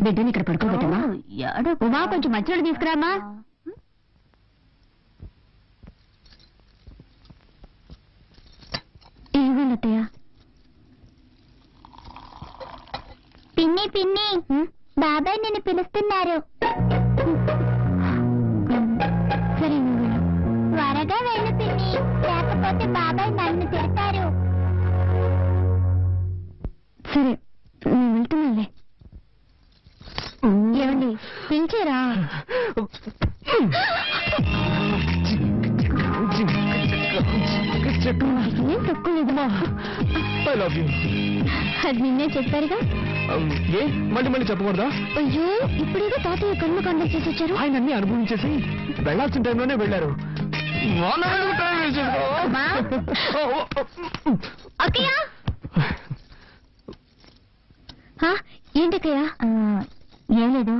బిడ్డని ఇక్కడ పడుకోబెట్టమ్మా. ఉమా కొంచెం మంచినీళ్ళు తీసుకురామా. ఇవ్వండి అత్తయ్య. పిన్ని పిన్ని, బాబాయ్ నిన్ను పిలుస్తున్నారు. సరే త్వరగా వెళ్ళు పిన్ని, లేకపోతే బాబాయ్ నన్ను తిడతారు. సరే నేను వెళ్తున్నానులే. ఏమండి పిలిచారా? ఏం తక్కువ లేదమ్మా. అది నిన్నే చెప్పారుగా. ఏ మళ్ళీ మళ్ళీ చెప్పకూడదా? అయ్యో ఇప్పుడేదో తాతయ్య కర్మకాండం చేసి వచ్చారు. ఆయన అన్ని అనుభవించేసి వెళ్లాల్సిన టైంలోనే వెళ్ళారు. ఏంటక్కయ్య? ఏం లేదు,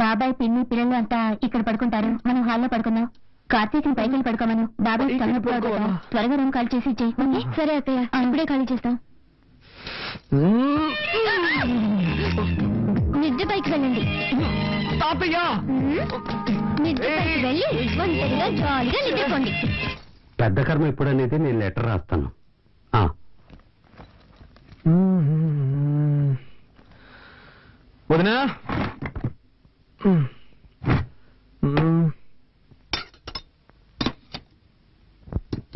బాబాయ్ పిన్ని పిల్లలు అంతా ఇక్కడ పడుకుంటారు, మనం హాల్లో పడుకుందాం. కార్తీక్ పైకి వెళ్ళి పడుకోమను. బాబాయ్ త్వరగా రూమ్ ఖాళీ చేసి ఇచ్చేయి. సరే అక్కయ్య, ఇప్పుడే ఖాళీ చేస్తాం. నిద్ర పైకి వెళ్ళండి. వెళ్ళి ఒంటరిగా జాలీగా నిద్రపోండి. పెద్ద కర్మ ఎప్పుడనేది నేను లెటర్ రాస్తాను. వదినా,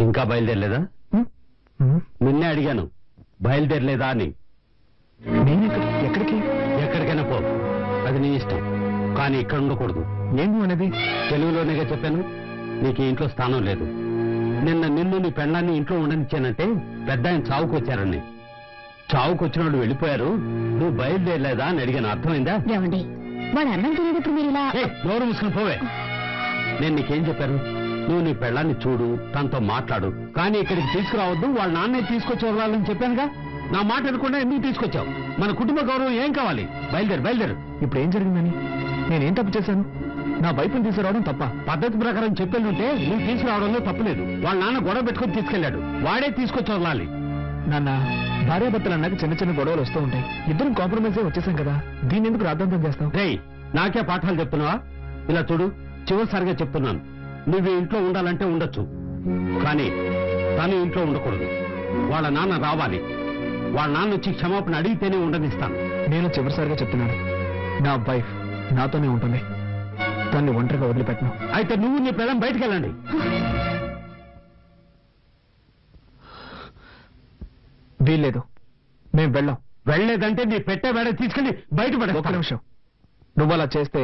ఇంకా బయలుదేరలేదా? నిన్నే అడిగాను బయలుదేరలేదా అని. ఎక్కడికి? ఎక్కడికైనా పో, అది నీ ఇష్టం, కానీ ఇక్కడ ఉండకూడదు. ఏంటి అనేది? తెలుగులోనేగా చెప్పాను, నీకు ఇంట్లో స్థానం లేదు. నిన్ను నీ పెళ్ళాన్ని ఇంట్లో ఉండనిచ్చానంటే పెద్ద ఆయన చావుకు వచ్చారని. చావుకు వచ్చిన వాళ్ళు వెళ్ళిపోయారు, నువ్వు బయలుదేరలేదా అని అడిగాను. అర్థమైందా? ఏమండి వాడు అన్నం తినేటప్పుడు మీరు ఇలా నోరు మూసుకుని పోవే. నేను నీకేం చెప్పాను? నువ్వు నీ పెళ్ళాన్ని చూడు, తనతో మాట్లాడు, కానీ ఇక్కడికి తీసుకురావద్దు, వాళ్ళ నాన్నే తీసుకొచ్చి వదలాలని చెప్పానుగా. నా మాట అనుకుండా ఎందుకు తీసుకొచ్చావు? మన కుటుంబ గౌరవం ఏం కావాలి? బయలుదేరు. ఇప్పుడు ఏం జరిగిందని? నేనేం తప్పు చేశాను? నా వైపుని తీసుకురావడం తప్ప? పద్ధతి ప్రకారం చెప్పేళ్ళుంటే నువ్వు తీసుకురావడంలో తప్పులేదు. వాళ్ళ నాన్న గొడవ పెట్టుకుని తీసుకెళ్లాడు, వాడే తీసుకొచ్చి వదలాలి. నాన్న, భార్యాభర్తలు అన్నాక చిన్న చిన్న గొడవలు వస్తూ ఉంటాయి. ఇద్దరం కాంప్రమైజ్ అయి వచ్చేసాం కదా, దీన్ని ఎందుకు రాద్ధాంతం చేస్తావు? రేయ్, నాకే పాఠాలు చెప్తున్నావా? ఇలా చూడు, చివరిసారిగా చెప్తున్నాను, నువ్వు ఇంట్లో ఉండాలంటే ఉండొచ్చు, కానీ తను ఇంట్లో ఉండకూడదు. వాళ్ళ నాన్న రావాలి, వాళ్ళ నాన్న వచ్చి క్షమాపణ అడిగితేనే ఉండనిస్తాను. నేను చివరిసారిగా చెప్తున్నాను, నా వైఫ్ నాతోనే ఉంటుంది, తన్ని ఒంటరిగా వదిలిపెట్టను. అయితే నువ్వు నీ పిల్లలు బయటికి వెళ్ళండి. వీల్లేదు, మేము వెళ్ళాం. వెళ్ళలేదంటే నీ పెట్టే వేడ తీసుకెళ్లి బయటపడ. ఒక్క నిమిషం, నువ్వు అలా చేస్తే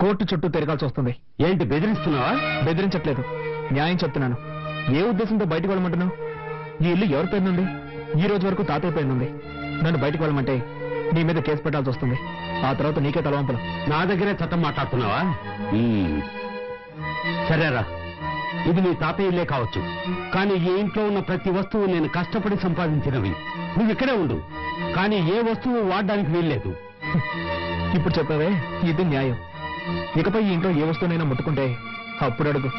కోర్టు చుట్టూ తిరగాల్సి వస్తుంది. ఏంటి బెదిరిస్తున్నావా? బెదిరించట్లేదు, న్యాయం చెప్తున్నాను. ఏ ఉద్దేశంతో బయటకు వెళ్ళమంటున్నావు? ఈ ఇల్లు ఎవరి పేరునుంది? ఈ రోజు వరకు తాతయ్య పేరునుంది. నన్ను బయటకు వెళ్ళమంటే నీ మీద కేసు పెట్టాల్సి వస్తుంది. ఆ తర్వాత నీకే తలవంపులు. నా దగ్గరే చట్టం మాట్లాడుతున్నావా? సరేరా, ఇది నీ తాతయ్య ఇల్లే కావచ్చు, కానీ ఈ ఇంట్లో ఉన్న ప్రతి వస్తువు నేను కష్టపడి సంపాదించినవి. నువ్వు ఇక్కడే ఉండు, కానీ ఏ వస్తువు వాడడానికి వీల్లేదు. ఇప్పుడు చెప్పావే, ఇది న్యాయం. ఇకపై ఈ ఇంట్లో ఏ వస్తువునైనా ముట్టుకుంటే అప్పుడు అడుగు.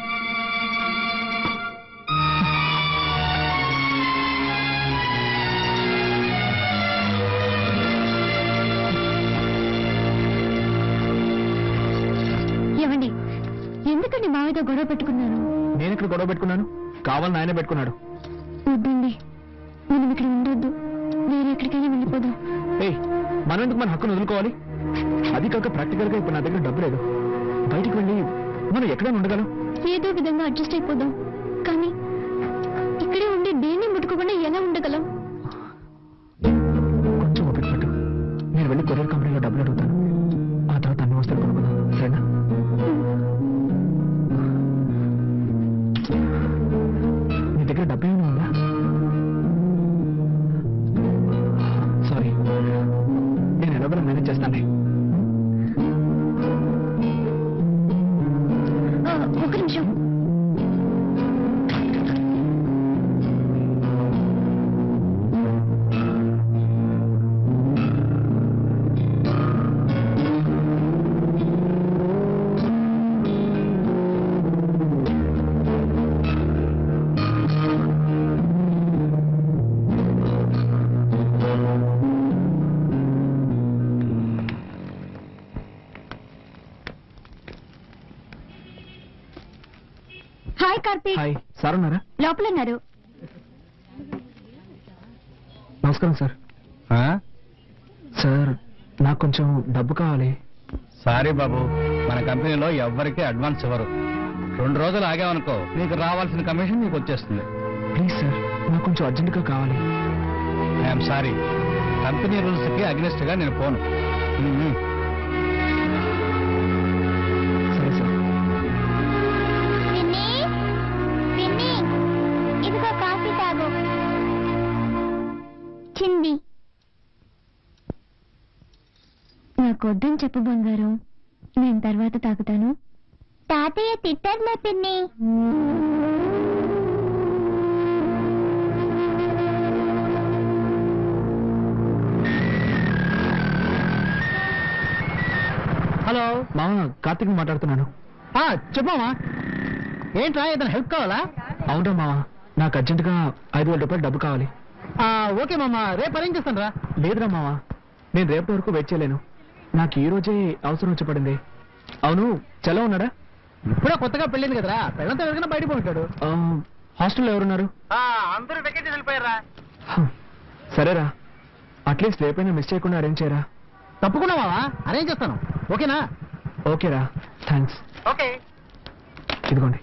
ఏమండి, ఎందుకండి మావితో గొడవ పెట్టుకున్నాను? నేను ఇక్కడ గొడవ పెట్టుకున్నాను? కావాలని ఆయన పెట్టుకున్నాడు. వద్దండి, మనం ఇక్కడ ఉండొద్దు, వేరే ఎక్కడికైనా వెళ్ళిపోదాం. ఏయ్, మనం ఎందుకు మన హక్కును వదులుకోవాలి? అది కాక ప్రాక్టికల్ గా ఇప్పుడు నా దగ్గర డబ్బు లేదు. బయటికి వెళ్ళి మనం ఎక్కడైనా ఉండగలం. ఏదో విధంగా అడ్జస్ట్ అయిపోదాం, కానీ ఇక్కడే ఉండి దేన్ని ముట్టుకోకుండా ఎలా ఉండగలం? కొంచెం ఓపిక పట్టు, నేను వెళ్ళి కొరియర్ కంపెనీలో డబ్బులు అడుగుతాను. ఆ తర్వాత అన్ని వస్తువులు కొనుక్కుందాం, సరేనా? నీ దగ్గర డబ్బు ఏమైనా ఉందా? సారీ, నేను ఎలాగో మేనేజ్ చేస్తాను. ఒక నిమిషం. హాయ్ కార్తీక్. హాయ్, సార్ ఉన్నారా? లోపల ఉన్నారు. నమస్కారం సార్. సార్ నాకు కొంచెం డబ్బు కావాలి. సారీ బాబు, మన కంపెనీలో ఎవ్వరికీ అడ్వాన్స్ ఇవ్వరు. 2 రోజులు ఆగామనుకో నీకు రావాల్సిన కమిషన్ నీకు వచ్చేస్తుంది. ప్లీజ్ సార్, నాకు కొంచెం అర్జెంటుగా కావాలి. ఐఎమ్ సారీ, కంపెనీ రూల్స్ కి అగ్నిస్ట్ గా నేను పోను. సరే సార్. పిన్ని పిన్ని ఇదిగో కాఫీ తాగు. చింది నాకు వద్దని చెప్పు బంగారం, నేను తర్వాత తాగుతాను. తాతయ్య తిట్టర్లే పిన్ని. హలో మామ, కార్తీక్ మాట్లాడుతున్నాను. చెప్పమ్మా, ఏంట్రా ఏదైనా హెల్ప్ కావాలా? అవునా మామ, నాకు అర్జెంటుగా 5,000 రూపాయలు డబ్బు కావాలి. ఓకే మామ, రేపు అరేంజ్ చేస్తాను రా. లేదురా మామ, నేను రేపటి వరకు వెయిట్ చేయలేను. నాకు ఈ రోజే అవసరం వచ్చి పడింది. అవును, చలో ఉన్నాడా? ఇప్పుడే కొత్తగా పెళ్ళింది కదరా, పెళ్ళంతా ఎవరికైనా బయటకు ఉంటాడు. హాస్టల్లో ఎవరున్నారు? అందరూ వెకేషన్ వెళ్ళిపోయారా? సరేరా, అట్లీస్ట్ రేపైనా మిస్ చేయకుండా అరేంజ్ చేయరా. తప్పకుండా మావా, అరేంజ్ చేస్తాను. ఓకేనా? ఓకేరా, థ్యాంక్స్. ఓకే. ఇదిగోండి.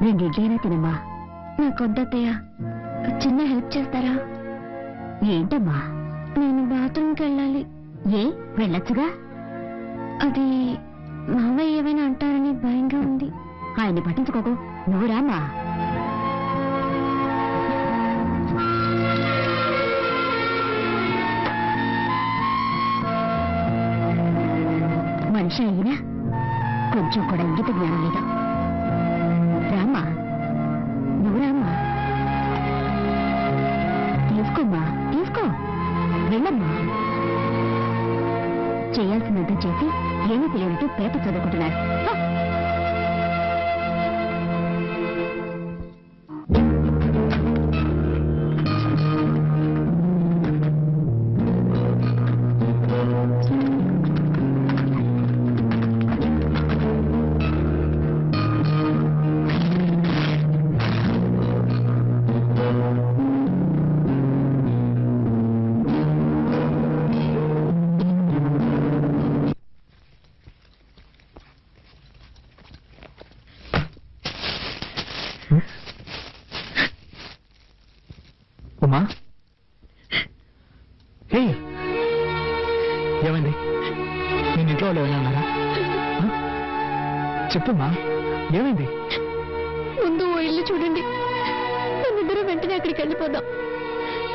నేను ఇడ్లీనా తినమ్మా. నాకు వద్దయ్యా, చిన్న హెల్ప్ చేస్తారా? ఏంటమ్మా? నేను బాత్రూమ్కి వెళ్ళాలి. ఏ, వెళ్ళొచ్చుగా. అది మావయ్య ఏమైనా అంటారని భయంగా ఉంది. ఆయన్ని పట్టించుకోకు, నువ్వు రామా. మనిషి అయినా కొంచెం కూడా ఇంగిత జ్ఞానం లేదు. రామా, నువ్వు రామా. తీసుకోమ్మా, తీసుకో, వెళ్ళమ్మా. చేయాల్సినంత చేసి ఏమీ తెలియనట్టు పేపర్ చదువుకుంటున్నారు. ఉమా, హే, ఏమైంది? నేను ఇంట్లో వాళ్ళు ఏమైనా అన్నారా? చెప్పుమా, ఏమైంది? ముందు ఓ ఇల్లు చూడండి, మనిద్దరం వెంటనే అక్కడికి వెళ్ళిపోదాం.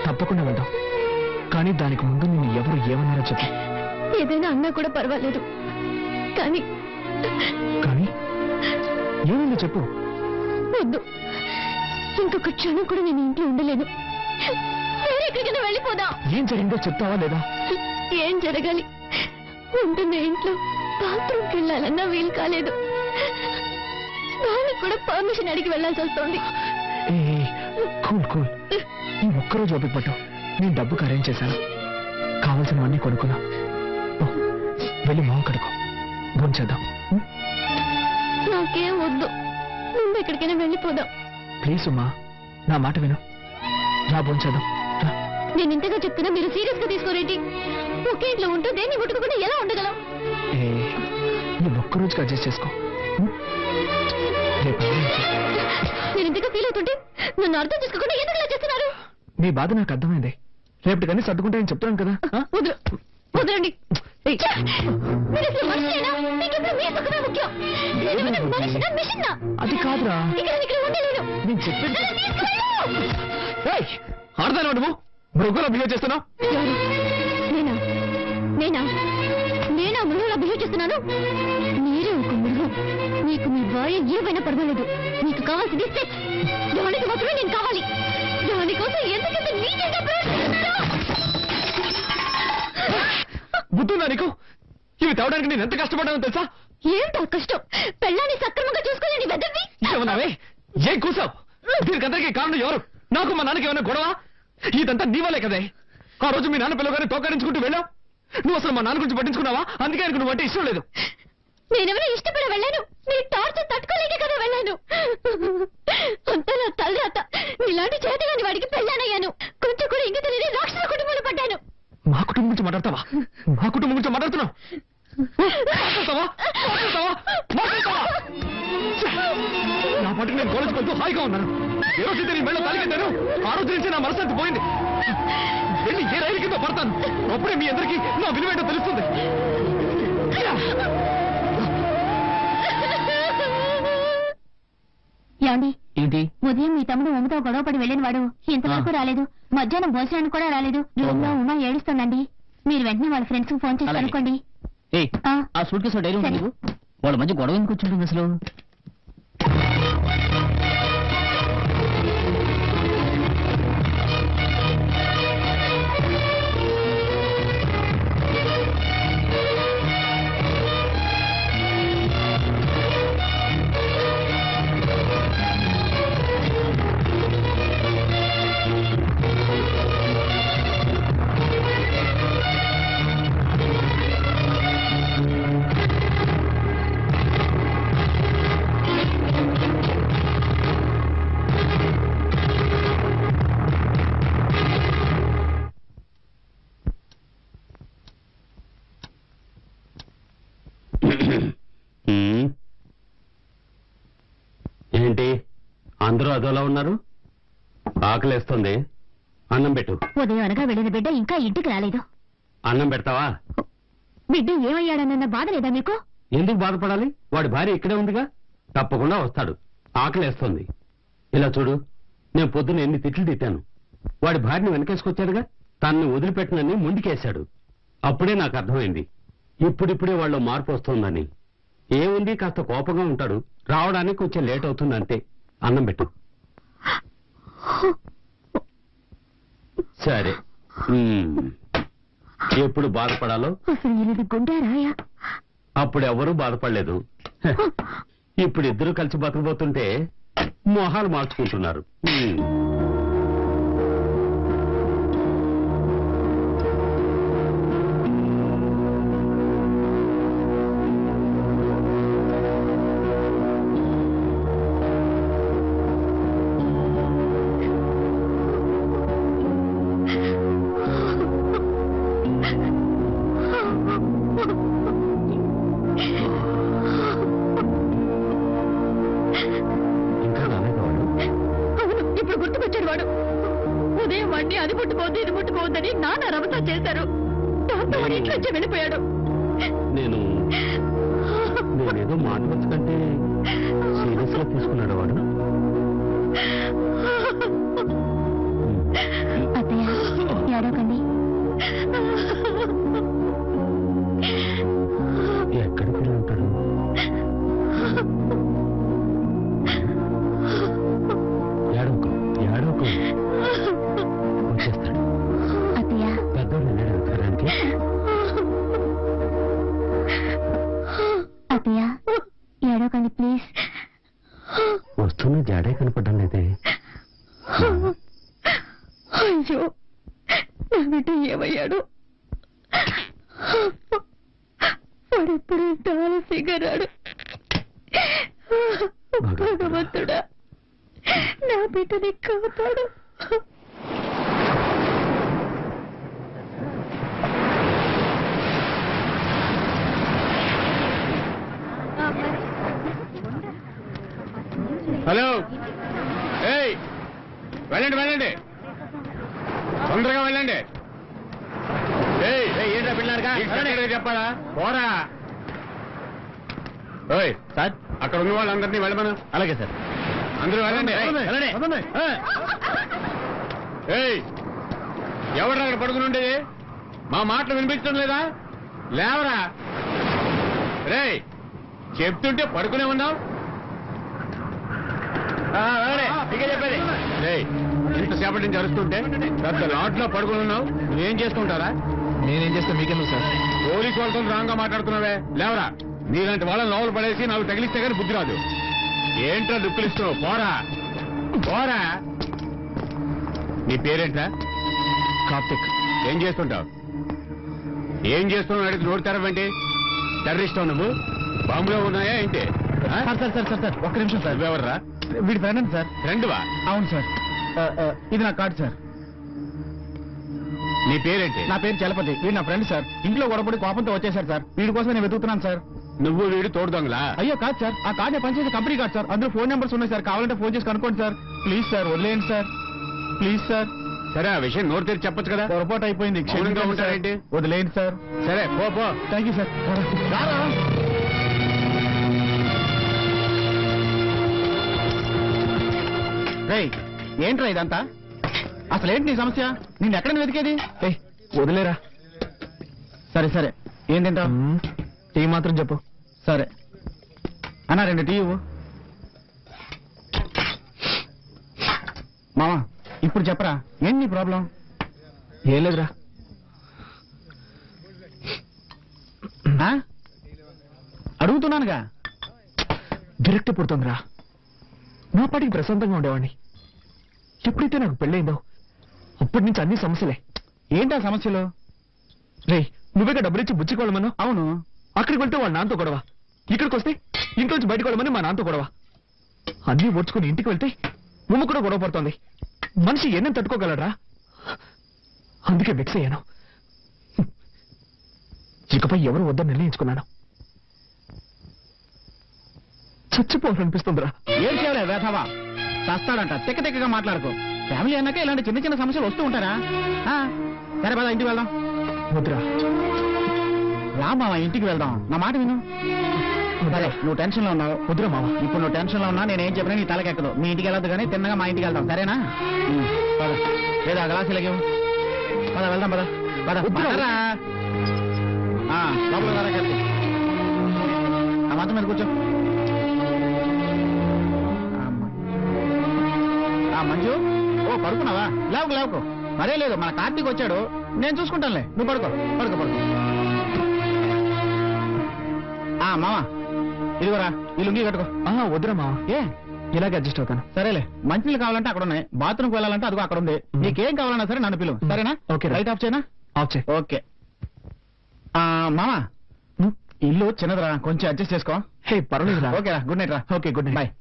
తప్పకుండా వెళ్దాం, కానీ దానికి ముందు నేను ఎవరు ఏమన్నారో చెప్పు. ఏదైనా అన్నా కూడా పర్వాలేదు, కానీ కానీ ఏమైందో చెప్పు. వద్దు, ఇంకొక క్షణం కూడా నేను ఇంట్లో ఉండలేను. వేరే ఎక్కడికైనా వెళ్ళిపోదాం. ఏం జరిగిందో చెప్తావా లేదా? ఏం జరగాలి? ఉంటున్న ఇంట్లో బాత్రూమ్కి వెళ్ళాలన్నా వీలు కాలేదు. దానికి కూడా పర్మిషన్ అడిగి వెళ్ళాల్సి వస్తుంది. కూల్ కూల్, ఈ ఒక్కరోజు ఓపిక పట్టు. నేను డబ్బుకి అరేంజ్ చేశాను, కావాల్సినవన్నీ కొనుక్కున్నా. వెళ్ళి మొహం కడుకో, భోంచేద్దాం. నాకేం వద్దు, ముందు ఎక్కడికైనా వెళ్ళిపోదాం. ప్లీజ్ ఉమ్మా, నా మాట విను. రా, భోంచేద్దాం. నేను ఇంతగా చెప్తున్నా, మీరు సీరియస్ గా తీసుకోరేంటి? ఒకే ఇంట్లో ఉంటూ దేన్ని ముట్టుకోకుండా ఎలా ఉండగలం? ఈ ఒక్కరోజుకి అడ్జస్ట్ చేసుకో. రేపు నేను ఇంతగా ఫీల్ అవుతుంటే నన్ను అర్థం చేసుకోకుండా ఎందుకు ఇలా చేస్తున్నారు? నీ బాధ నాకు అర్థమైంది. రేపటి కానీ సర్దుకుంటాయని చెప్తున్నాను కదా. వదలు, వదలండి. మీరు అసలు మనిషేనా? మీకు ఇప్పుడు మీ సుఖమే ముఖ్యం. నేనేమైనా మనిషినా, మిషన్నా? అది కాదురా, ఇక్కడ ఉండలేను. నేను చెప్పేది. ఆడతాను నువ్వు మృగంలో బిహేవ్ చేస్తున్నావు. నేనా నేనా నేనా మృగంలో బిహేవ్ చేస్తున్నాను? మీరే ఒక మృగం. నీకు మీ భార్య ఏమైనా పర్వాలేదు. నీకు కావాల్సింది సెక్స్. దానికి మాత్రమే నేను కావాలి. దానికోసం ఎందుకంత నీచంగా ప్రవర్తిస్తున్నావు? గుర్తుందా నీకు? ఇవి తేవడానికి నేను ఎంత కష్టపడ్డానో తెలుసా? ఏంటో కష్టం? పెళ్ళాన్ని సక్రమంగా చూసుకోలేని వెదవి. ఏమన్నావే? ఏం కూసావు? దీనికందరికీ కారణం ఎవరు? నాకు మా నాన్నకి ఏమైనా గొడవ? ఇదంతా నీ వల్లే కదే. ఆ రోజు మీ నాన్న పిల్లగానే తోకరించుకుంటూ వెళ్ళావు. నువ్వు అసలు మా నాన్న గురించి పట్టించుకున్నావా? అందుకే ఆయనకు నువ్వు అంటే ఇష్టం లేదు. నేనెవరో ఇష్టపడి వెళ్ళాను. నీ టార్చర్ తట్టుకోలేక కదా వెళ్ళాను. అంతా నా తలరాత. ఇలాంటి చేతగాని వాడికి పెళ్ళానయ్యాను. కొంచెం కూడా ఇంక తెలియని రాక్షస కుటుంబంలో పడ్డాను. మా కుటుంబం గురించి మాట్లాడతావా? మా కుటుంబం గురించి మాట్లాడుతున్నావు? నా పట్టుకు నేను కాలేజ్కి వెళ్తూ హాయిగా ఉన్నాను. ఏ రోజు నేను మెళ్ళ తాలికెట్టాను, ఆ రోజు నుంచి నా మనశ్శాంతి పోయింది. వెళ్ళి ఏ రైలు కింద పడతాను. అప్పుడే మీ అందరికీ నా విలువేంటో తెలుస్తుంది. ఏమండి? ఏంటి? ఉదయం మీ తమ్ముడు ఉమ్మతో గొడవపడి వెళ్ళిన వాడు ఇంతవరకు రాలేదు. మధ్యాహ్నం భోజనానికి కూడా రాలేదు. రూమ్ లో ఉమ్మ ఏడుస్తుందండి. మీరు వెంటనే వాళ్ళ ఫ్రెండ్స్ ఫోన్ చేసి అనుకోండి. ఆ సూట్ కేసు డైరీ ఉంది. వాళ్ళ మధ్య గొడవ ఎందుకు వచ్చింటుంది అసలు? ఏంటి అందరూ అదోలా ఉన్నారు? ఆకలేస్తుంది, అన్నం పెట్టు. ఉదయం అనగా వెళ్ళిన బిడ్డ ఇంకా ఇంటికి రాలేదు. అన్నం పెడతావా? బిడ్డ ఏమయ్యాడన్న బాధ లేదా మీకు? ఎందుకు బాధపడాలి? వాడి భార్య ఇక్కడే ఉందిగా, తప్పకుండా వస్తాడు. ఆకలేస్తుంది. ఇలా చూడు, నేను పొద్దున ఎన్ని తిట్లు తిట్టాను. వాడి భార్యని వెనకేసుకొచ్చాడుగా, తనని వదిలిపెట్టనని ముందుకేశాడు. అప్పుడే నాకు అర్థమైంది ఇప్పుడిప్పుడే వాళ్ళు మార్పు వస్తుందని. ఏముంది, కాస్త కోపంగా ఉంటాడు, రావడానికి కొంచెం లేట్ అవుతుంది అంతే. అన్నం పెట్టు. సరే, ఎప్పుడు బాధపడాలో అసలు ఇది గుండారాయా? అప్పుడు ఎవరూ బాధపడలేదు. ఇప్పుడు ఇద్దరు కలిసి బతకబోతుంటే మొహాలు మార్చుకుంటున్నారు. అది ముట్టుకోవద్దు ఇది ముట్టుకోవద్దని నాన్న రమతా చేశారు. దాంతో వాడు ఇంట్లో వచ్చి వెళ్ళిపోయాడు. నేనేదో మాట వచ్చి కంటే సీరియస్ గా తీసుకున్నాడు వాడు. అత్తయ్య ఏడవకండి. ఎక్కడికి వెళ్ళి ఉంటాడు? ఏడవకు వచ్చేస్తాడు. అత్తయ్య పెద్దోళ్ళు వెళ్ళాడు వెతకడానికి. అత్తయ్య ఏడవకండి ప్లీజ్. వస్తున్న జాడే కనపడ్డం లేదే. అయ్యో నా బిడ్డ ఏమయ్యాడు? వాడెప్పుడు ఇంత ఆలస్యంగా రాడు. భగవంతుడా నా బిడ్డని కాపాడు. హలో, ఏయ్ వెళ్ళండి వెళ్ళండి, తొందరగా వెళ్ళండి. ఏంటో పిల్లలుగా చెప్పాలా? పోరా. ఓయ్ సార్, అక్కడ ఉన్న వాళ్ళందరినీ వెళ్ళమను. అలాగే సార్, అందరూ వెళ్ళండి. ఏయ్ ఎవరు అక్కడ పడుకుని ఉండేది? మా మాటలు వినిపించడం లేదా? లేవరా. రే చెప్తుంటే పడుకునే ఉన్నావు. చెప్పేది ఇంతసేపటి నుంచి అరుస్తుంటే పెద్ద లాట్లో పడుకుని ఉన్నావు. నువ్వేం చేసుకుంటారా? నేనేం చేస్తా మీకెందుకు సార్? పోలీసు వాళ్ళతో రాంగా మాట్లాడుతున్నావే లేవరా నీలాంటి వాళ్ళని లోపల పడేసి నాకు తగిలిస్తే కానీ బుద్ధి రాదు ఏంట్రా దుక్కులిస్తున్నావు పోరా పోరా నీ పేరేంట్రా కార్తిక్. ఏం చేస్తుంటావు అడిగి నోరు తెరవంటి టెర్రరిస్టావు నువ్వు బాంబులో ఉన్నాయా ఏంటి సార్ ఒక్క నిమిషం సార్. నువ్వెవర్రా వీడి ఫ్రెండ్ సార్. ఫ్రెండ్వా అవును సార్. ఇది నా కార్డు సార్. నీ పేరేంటి నా పేరు చలపతి. వీడు నా ఫ్రెండ్ సార్. ఇంట్లో గొడవపడి కోపంతో వచ్చేసారు సార్. వీడి కోసం నేను వెతుకుతున్నాను సార్. నువ్వు వీడు తోడు దొంగలా అయ్యో కాదు సార్, ఆ కార్డు నేను పనిచేసే కంపెనీ కార్డు సార్. అందులో ఫోన్ నెంబర్స్ ఉన్నాయి సార్. కావాలంటే ఫోన్ చేసి కనుక్కోండి సార్. ప్లీజ్ సార్ వదిలేయండి సార్. Please sir. సరే ఆ విషయం నోరు తెరిచి చెప్పొచ్చు కదా పొరపాటు అయిపోయింది. మౌనంగా ఉంటారేంటి? వదిలేయండి సార్. సరే పో పో థ్యాంక్ యూ సార్. రేయ్ ఏంట్రా ఇదంతా? అసలు ఏంటి నీ సమస్య? నిన్ను ఎక్కడ వెతికేది? ఏయ్ వదిలేరా. సరే సరే ఏం తింటావు? టీ మాత్రం చెప్పు. సరే అన్నా 2 టీ ఇవ్వు. మావా ఇప్పుడు చెప్పరా ఏంటి నీ ప్రాబ్లం? ఏం లేదురా. అడుగుతున్నానుగా. విరక్తి పుడుతుందిరా. నా పాటికి ప్రశాంతంగా ఉండేవాడిని. ఎప్పుడైతే నాకు పెళ్ళైందో అప్పటి నుంచి అన్ని సమస్యలే. ఏంటా సమస్యలు? రే నువ్వేగా డబ్బులిచ్చి బుచ్చుకోవాలమను. అవును. అక్కడికి వెళ్తే వాళ్ళ నాన్నతో గొడవ, ఇక్కడికి వస్తే ఇంట్లోంచి బయటకు వెళ్ళమని మా నాన్నతో గొడవ. అన్నీ ఓడ్చుకుని ఇంటికి వెళ్తే ముమ్మ కూడా గొడవ పడుతోంది. మనిషి ఎన్ని తట్టుకోగలరా? అందుకే వెక్స్ అయ్యాను. ఇకపై ఎవరు వద్దని నిర్ణయించుకున్నాను. చచ్చిపోవాలనిపిస్తుందిరా. ఏం చేయాలి వేధవా? చస్తాడంట. తిక్కగా మాట్లాడుకో. ఫ్యామిలీ అన్నాక ఇలాంటి చిన్న చిన్న సమస్యలు వస్తూ ఉంటారా? సరే పద ఇంటికి వెళ్దాం. వద్దురా. రా మావా ఇంటికి వెళ్దాం. నా మాట విను. సరే నువ్వు టెన్షన్ లో ఉన్నావు. వద్దురా మావా. ఇప్పుడు నువ్వు టెన్షన్ లో ఉన్నా నేనేం చెప్పినా నీ తలకెక్కదు. మీ ఇంటికి వెళ్ళొద్దు కానీ తిన్నగా మా ఇంటికి వెళ్దాం. సరేనా? పద. లేదా గ్లాసు ఇలాగే పద వెళ్దాం. పద పద పదరా. లోపల రా కలిసి ఆ మాత్రం మీద కూర్చో. మంజు ఓ పడుకున్నావా? లేవుకు మరే లేదు. మన కార్తీక్ వచ్చాడు. నేను చూసుకుంటానులే. నువ్వు పడుకో. మావా ఇదిగోరా ఈ లుంగి కట్టుకో. వద్దురా మావా. ఏ ఇలాగే అడ్జస్ట్ అవుతాను. సరేలే. మంచినీళ్ళు కావాలంటే అక్కడ ఉన్నాయి. బాత్రూమ్కి వెళ్ళాలంటే అదిగో అక్కడ ఉంది. నీకేం కావాలన్నా సరే నన్ను పిలువు. సరేనా? ఓకే. లైట్ ఆఫ్ చేయనా? ఆఫ్ చేయి. ఓకే. మామా ఇల్లు చిన్నదిరా, కొంచెం అడ్జస్ట్ చేసుకో. హే పర్వాలేదురా. ఓకేరా. గుడ్ నైట్ రా. Okay good night. బాయ్.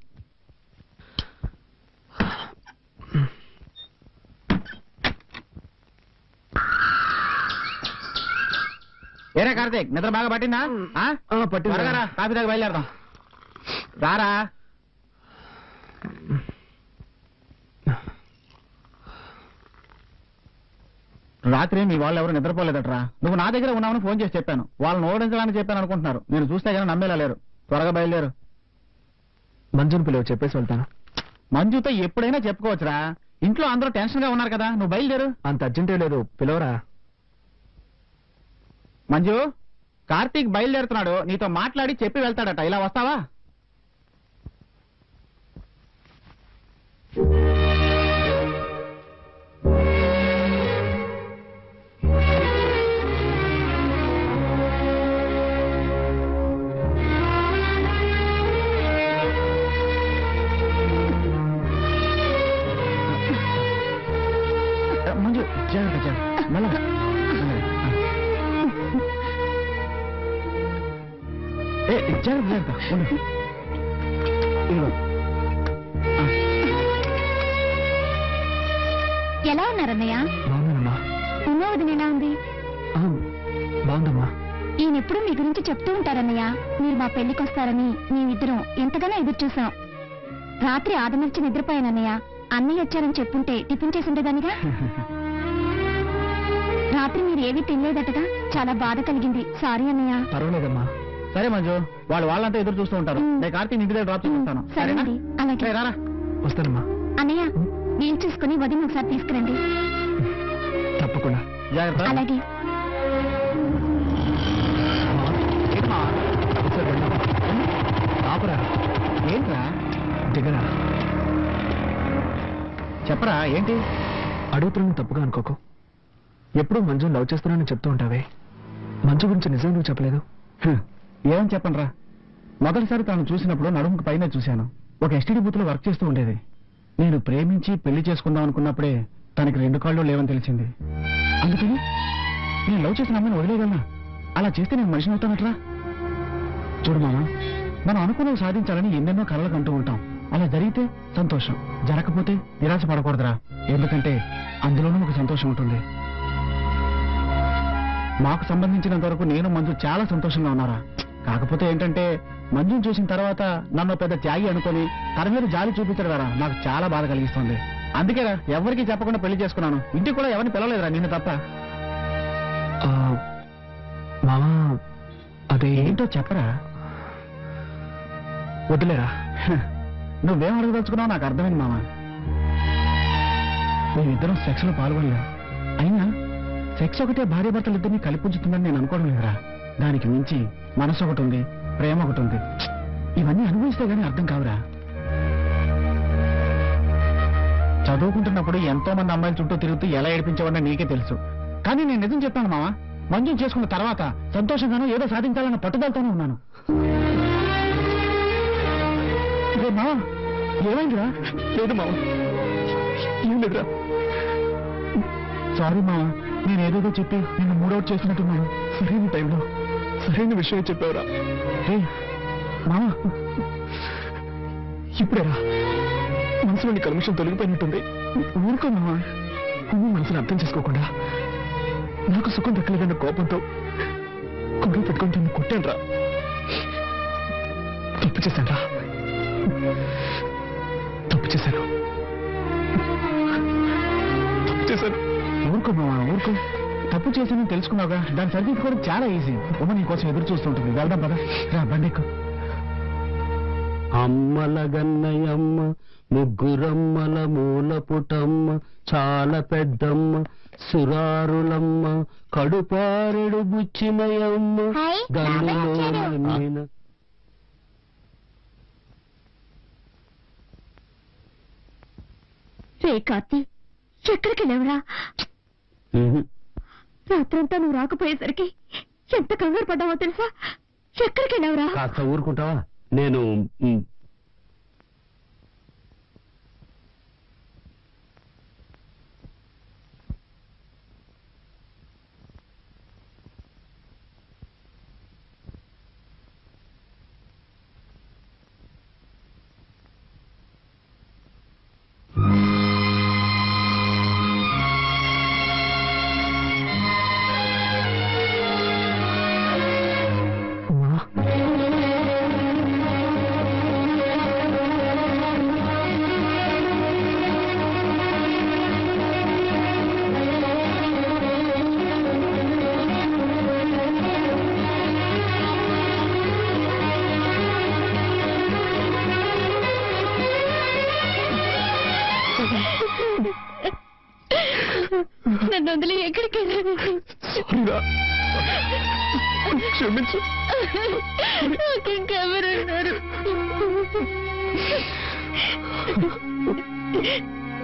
ఏరా కార్తీక్ నిద్ర బాగా పట్టిందా? పట్టింది. త్వరగా రా, కాఫీ దాకా బయలుదేరదాం. రారా. రాత్రి మీ వాళ్ళు ఎవరు నిద్రపోలేదట్రా. నువ్వు నా దగ్గర ఉన్నావని ఫోన్ చేసి చెప్పాను. వాళ్ళని ఓడించాలని చెప్పాను అనుకుంటున్నారు. నేను చూస్తే కానీ నమ్మేలా లేరు. త్వరగా బయలుదేరు. మంజుని పిలువ చెప్పేసి వెళ్తాను. మంజుతో ఎప్పుడైనా చెప్పుకోవచ్చురా. ఇంట్లో అందరూ టెన్షన్ గా ఉన్నారు కదా. నువ్వు బయలుదేరు. అంత అర్జెంటే లేదు. పిలవరా. మంజు కార్తీక్ బయలుదేరుతున్నాడు. నీతో మాట్లాడి చెప్పి వెళ్తాడట. ఇలా వస్తావా? మంజు జాగ్రత్త మెల్లగా. జాగ్రత్త ఉండు. ఎలా ఉన్నారన్నయ్య? బాగున్నానమ్మా. ఉన్నా వదిన ఎలా ఉంది? బాగుందమ్మా. ఈయనెప్పుడు మీ గురించి చెప్తూ ఉంటారన్నయ్య. మీరు మా పెళ్లికి వస్తారని మేమిద్దరం ఎంతగానో ఎదురు చూసాం. రాత్రి ఆదమర్చి నిద్రపోయానన్నయ్య. అన్నయ్య వచ్చారని చెప్పుంటే టిఫిన్ చేసి ఉండేదానిగా. రాత్రి మీరు ఏమీ తినలేదటగా. చాలా బాధ కలిగింది. సారీ అన్నయ్య. పర్వాలేదమ్మా. సరే మంజు, వాళ్ళంతా ఎదురు చూస్తూ ఉంటారు. నేను కార్తీక్ ఇంటి దగ్గర డ్రాప్ చేస్తాను. సరేనండి. అలాగే రారా. వస్తానమ్మా. అన్నయ్య వీలు చూసుకుని వదిన ఒకసారి తీసుకురండి. తప్పకుండా. జాగ్రత్త. అలాగే. ఆపరా. ఏంట్రా? దిగరా. చెప్పరా ఏంటి? అడుగుతున్నాను తప్పుగా అనుకోకు. ఎప్పుడూ మంజుని లవ్ చేస్తున్నానని చెప్తూ ఉంటావే. మంచు గురించి నిజం నువ్వు చెప్పలేదు. ఏమని చెప్పనరా, మొదటిసారి తను చూసినప్పుడు నడుముకు పైన చూశాను. ఒక ఎస్టీడీ బూత్ లో వర్క్ చేస్తూ ఉండేది. నేను ప్రేమించి పెళ్లి చేసుకుందాం అనుకున్నప్పుడే తనకి 2 కాళ్ళు లేవని తెలిసింది. అందుకని నేను లవ్ చేసిన అమ్మాయిని వదిలేయగలనా? అలా చేస్తే నేను మనిషిని అవుతానట్రా? చూడు మామ, మనం అనుకున్నవి సాధించాలని ఎన్నెన్నో కలలు కంటూ ఉంటాం. అలా జరిగితే సంతోషం, జరగకపోతే నిరాశ పడకూడదురా. ఎందుకంటే అందులోనూ ఒక సంతోషం ఉంటుంది. మాకు సంబంధించినంత వరకు నేను మంజు చాలా సంతోషంగా ఉన్నారా. కాకపోతే ఏంటంటే మంజుని చూసిన తర్వాత నన్ను పెద్ద త్యాగి అనుకొని తన మీద జాలి చూపించడం ద్వారా నాకు చాలా బాధ కలిగిస్తుంది. అందుకేరా ఎవరికీ చెప్పకుండా పెళ్లి చేసుకున్నాను. ఇంటికి కూడా ఎవరిని పిలవలేదురా, నిన్ను తప్ప. మామా అదే ఏంటో చెప్పరా. వదిలేరా. నువ్వేం అడగదలుచుకున్నావు నాకు అర్థమైంది మామ. మేమిద్దరం సెక్స్ లో పాల్గొనలేం. అయినా సెక్స్ ఒకటే భార్యాభర్తలు ఇద్దరిని కలిపుంచుతుందని నేను అనుకోవడం లేదురా. దానికి మించి మనసు ఒకటి ఉంది, ప్రేమ ఒకటి ఉంది. ఇవన్నీ అనుభవిస్తే గానీ అర్థం కావురా. చదువుకుంటున్నప్పుడు ఎంతో మంది అమ్మాయిల చుట్టూ తిరుగుతూ ఎలా ఏడిపించేవాడిని నీకే తెలుసు. కానీ నేను నిజం చెప్తాను మామ, మంజుని చేసుకున్న తర్వాత సంతోషంగానూ ఏదో సాధించాలన్న పట్టుదలతోనే ఉన్నాను. మామ ఏమైందిరా? లేదు మామ, ఏం లేదురా. సారీ మామ, నేను ఏదేదో చెప్పి నిన్ను మూడౌట్ చేసినట్టున్నాను. సరైన టైంలో సరైన విషయం చెప్పావురా. మామ ఇప్పుడేరా మనసులోని కల్మషం తొలగిపోయినట్టుంది. ఊరుకో మామ. నువ్వు మనసుని అర్థం చేసుకోకుండా నాకు సుఖం దక్కలేదన్న కోపంతో గొడవ పెట్టుకుని నిన్ను కొట్టాను రా. తప్పు చేశాను రా, తప్పు చేశాను. ఊరుకో మామ, ఊరుకో. తప్పు చేశానని తెలుసుకున్నావుగా, దాన్ని సరిదిద్దుకోవడం చాలా ఈజీ. ఉమ్మ నీ కోసం ఎదురు చూస్తుంటుంది. వెళ్దాం పద, రా బండెక్కు. అమ్మల గన్నయమ్మ, ముగ్గురమ్మల మూల పుటమ్మ, చాలా పెద్దమ్మ, సురారులమ్మ, కడుపారెడు బుచ్చినయమ్మ, హాయ్, గన్నులో బాబాయ్ వచ్చాడు. నన్నిన. రే కార్తీ, ఎక్కడికి లేవురా? రాత్రంతా నువ్వు రాకపోయేసరికి ఎంత కంగారు పడ్డావో తెలుసా? ఎక్కడికి లేవురా? కాస్త ఊరుకుంటావా? నేను నన్ను వదిలి ఎక్కడికి క్షమించు. ఇంకెవరున్నారు?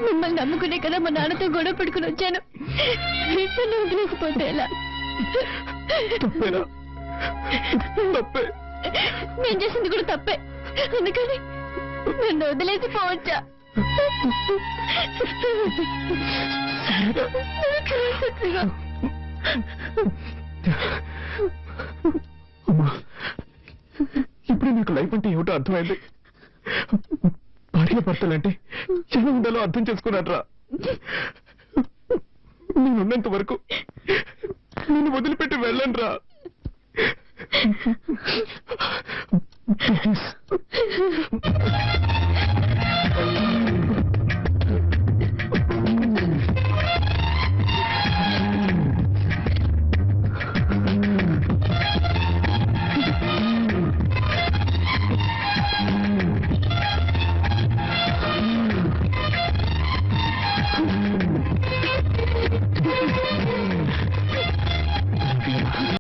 మిమ్మల్ని నమ్ముకునే కదా మా నాన్నతో గొడవ పెట్టుకుని వచ్చాను. నన్ను వదిలేకపోతే ఎలా? తప్పేనా? తప్పే. నేను చేసింది కూడా తప్పే. అందుకని నన్ను వదిలేసి పోవచ్చా? అమ్మా, ఇప్పుడు నాకు లైఫ్ అంటే ఏమిటో అర్థమైంది. భార్య భర్తలంటే ఎలా ఉండాలో అర్థం చేసుకున్నాడ్రా. నేనున్నంత వరకు నేను వదిలిపెట్టి వెళ్ళను రా.